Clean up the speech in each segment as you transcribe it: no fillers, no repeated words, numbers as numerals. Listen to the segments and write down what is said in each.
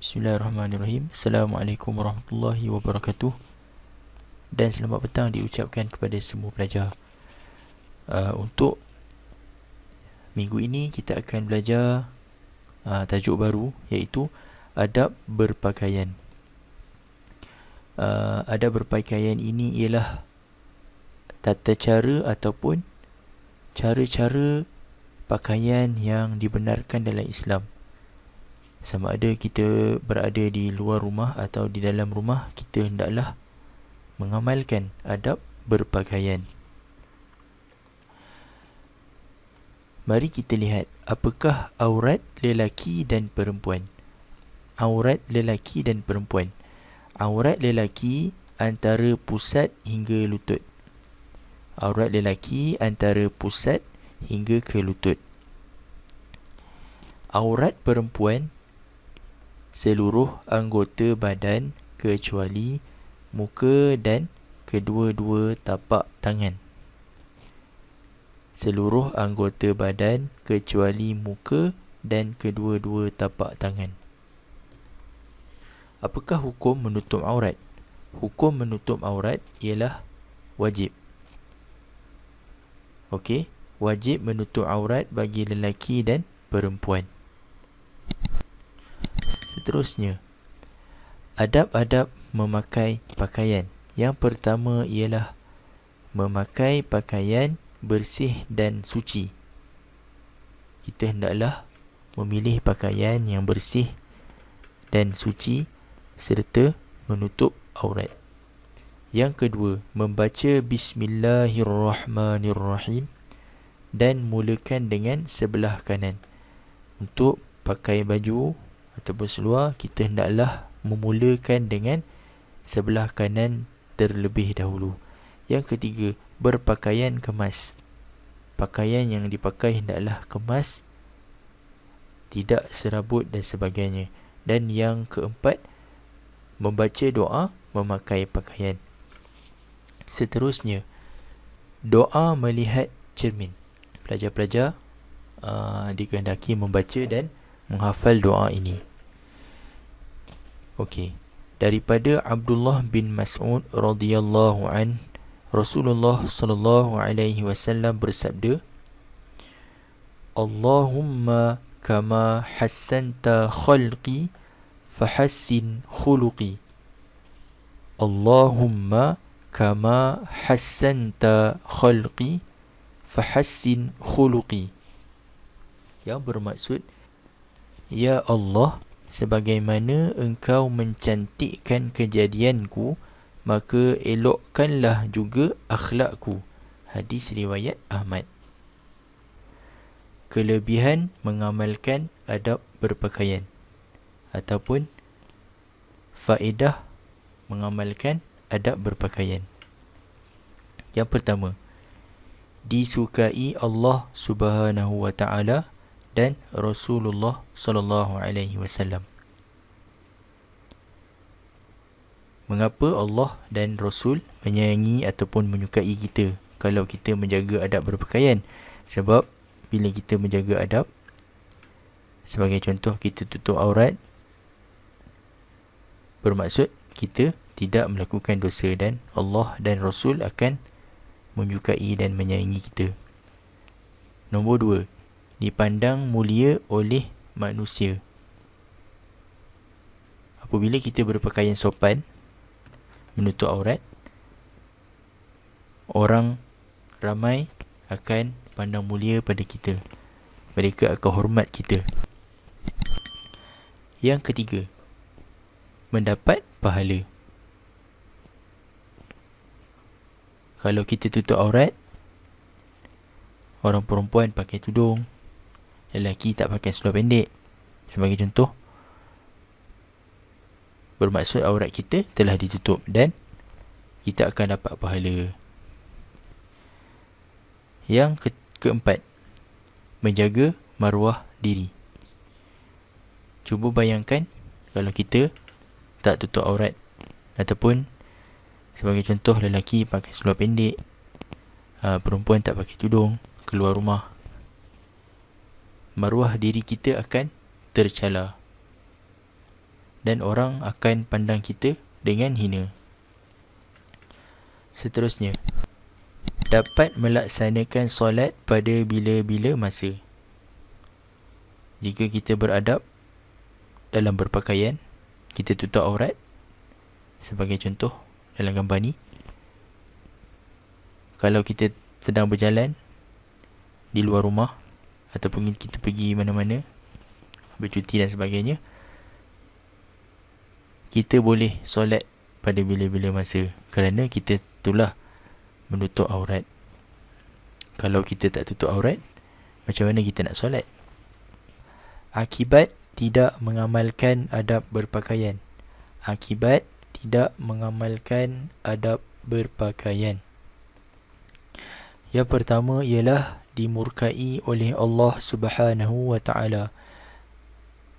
Bismillahirrahmanirrahim. Assalamualaikum warahmatullahi wabarakatuh. Dan selamat petang diucapkan kepada semua pelajar. Untuk minggu ini kita akan belajar tajuk baru, iaitu adab berpakaian. Adab berpakaian ini ialah tata cara ataupun cara-cara pakaian yang dibenarkan dalam Islam. Sama ada kita berada di luar rumah atau di dalam rumah, kita hendaklah mengamalkan adab berpakaian. Mari kita lihat apakah aurat lelaki dan perempuan. Aurat lelaki dan perempuan. Aurat lelaki antara pusat hingga lutut. Aurat lelaki antara pusat hingga ke lutut. Aurat perempuan seluruh anggota badan kecuali muka dan kedua-dua tapak tangan. Seluruh anggota badan kecuali muka dan kedua-dua tapak tangan. Apakah hukum menutup aurat? Hukum menutup aurat ialah wajib. Okey, wajib menutup aurat bagi lelaki dan perempuan. Seterusnya, adab-adab memakai pakaian. Yang pertama ialah memakai pakaian bersih dan suci. Kita hendaklah memilih pakaian yang bersih dan suci serta menutup aurat. Yang kedua, membaca Bismillahirrahmanirrahim dan mulakan dengan sebelah kanan. Untuk pakai baju ataupun seluar, kita hendaklah memulakan dengan sebelah kanan terlebih dahulu. Yang ketiga, berpakaian kemas. Pakaian yang dipakai hendaklah kemas, tidak serabut dan sebagainya. Dan yang keempat, membaca doa memakai pakaian. Seterusnya, doa melihat cermin. Pelajar-pelajar dikehendaki membaca dan menghafal doa ini. Okey. Daripada Abdullah bin Mas'ud radhiyallahu an, Rasulullah sallallahu alaihi wasallam bersabda, Allahumma kama hassanta khalqi fahassin khuluqi. Allahumma kama hassanta khalqi fahassin khuluqi. Yang bermaksud, Ya Allah, sebagaimana engkau mencantikkan kejadianku, maka elokkanlah juga akhlakku. Hadis riwayat Ahmad. Kelebihan mengamalkan adab berpakaian, ataupun faedah mengamalkan adab berpakaian. Yang pertama, disukai Allah Subhanahu wa taala dan Rasulullah sallallahu alaihi wasallam. Mengapa Allah dan Rasul menyayangi ataupun menyukai kita kalau kita menjaga adab berpakaian? Sebab bila kita menjaga adab, sebagai contoh, kita tutup aurat, bermaksud kita tidak melakukan dosa dan Allah dan Rasul akan menyukai dan menyayangi kita. Nombor 2, dipandang mulia oleh manusia. Apabila kita berpakaian sopan, menutup aurat, orang ramai akan pandang mulia pada kita. Mereka akan hormat kita. Yang ketiga, mendapat pahala. Kalau kita tutup aurat, orang perempuan pakai tudung, lelaki tak pakai seluar pendek, sebagai contoh, bermaksud aurat kita telah ditutup dan kita akan dapat pahala. Yang keempat, menjaga maruah diri. Cuba bayangkan kalau kita tak tutup aurat, ataupun sebagai contoh, lelaki pakai seluar pendek, perempuan tak pakai tudung, keluar rumah. Maruah diri kita akan tercela. dan orang akan pandang kita dengan hina. Seterusnya, dapat melaksanakan solat pada bila-bila masa. Jika kita beradab dalam berpakaian, kita tutup aurat, sebagai contoh dalam gambar ni. Kalau kita sedang berjalan di luar rumah ataupun kita pergi mana-mana, bercuti dan sebagainya, kita boleh solat pada bila-bila masa kerana kita itulah menutup aurat. Kalau kita tak tutup aurat, macam mana kita nak solat? Akibat tidak mengamalkan adab berpakaian. Akibat tidak mengamalkan adab berpakaian. Yang pertama ialah dimurkai oleh Allah Subhanahu wa taala.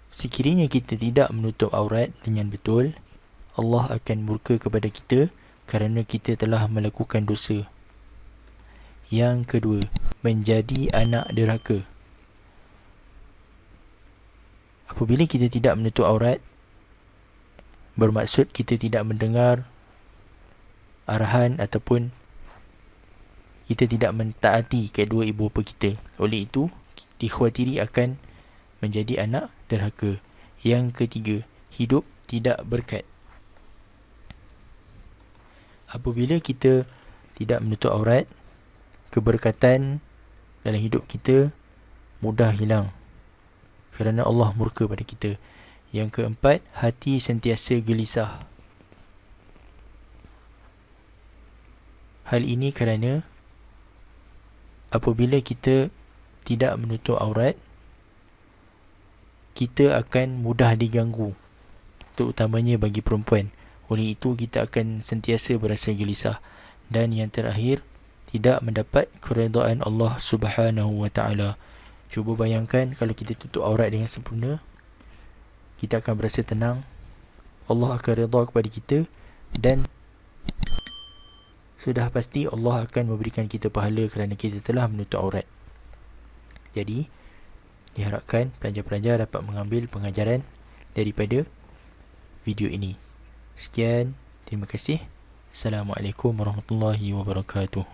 Sekiranya kita tidak menutup aurat dengan betul, Allah akan murka kepada kita kerana kita telah melakukan dosa. Yang kedua, menjadi anak derhaka. Apabila kita tidak menutup aurat, bermaksud kita tidak mendengar arahan ataupun kita tidak mentaati kedua ibu bapa kita. Oleh itu, dikhawatiri akan menjadi anak derhaka. Yang ketiga, hidup tidak berkat. Apabila kita tidak menutup aurat, keberkatan dalam hidup kita mudah hilang kerana Allah murka pada kita. Yang keempat, hati sentiasa gelisah. Hal ini kerana apabila kita tidak menutup aurat, kita akan mudah diganggu, terutamanya bagi perempuan. Oleh itu, kita akan sentiasa berasa gelisah. Dan yang terakhir, tidak mendapat keredaan Allah Subhanahu wa taala. Cuba bayangkan kalau kita tutup aurat dengan sempurna, kita akan berasa tenang, Allah akan redha kepada kita, dan sudah pasti Allah akan memberikan kita pahala kerana kita telah menutup aurat. Jadi, diharapkan pelajar-pelajar dapat mengambil pengajaran daripada video ini. Sekian, terima kasih. Assalamualaikum warahmatullahi wabarakatuh.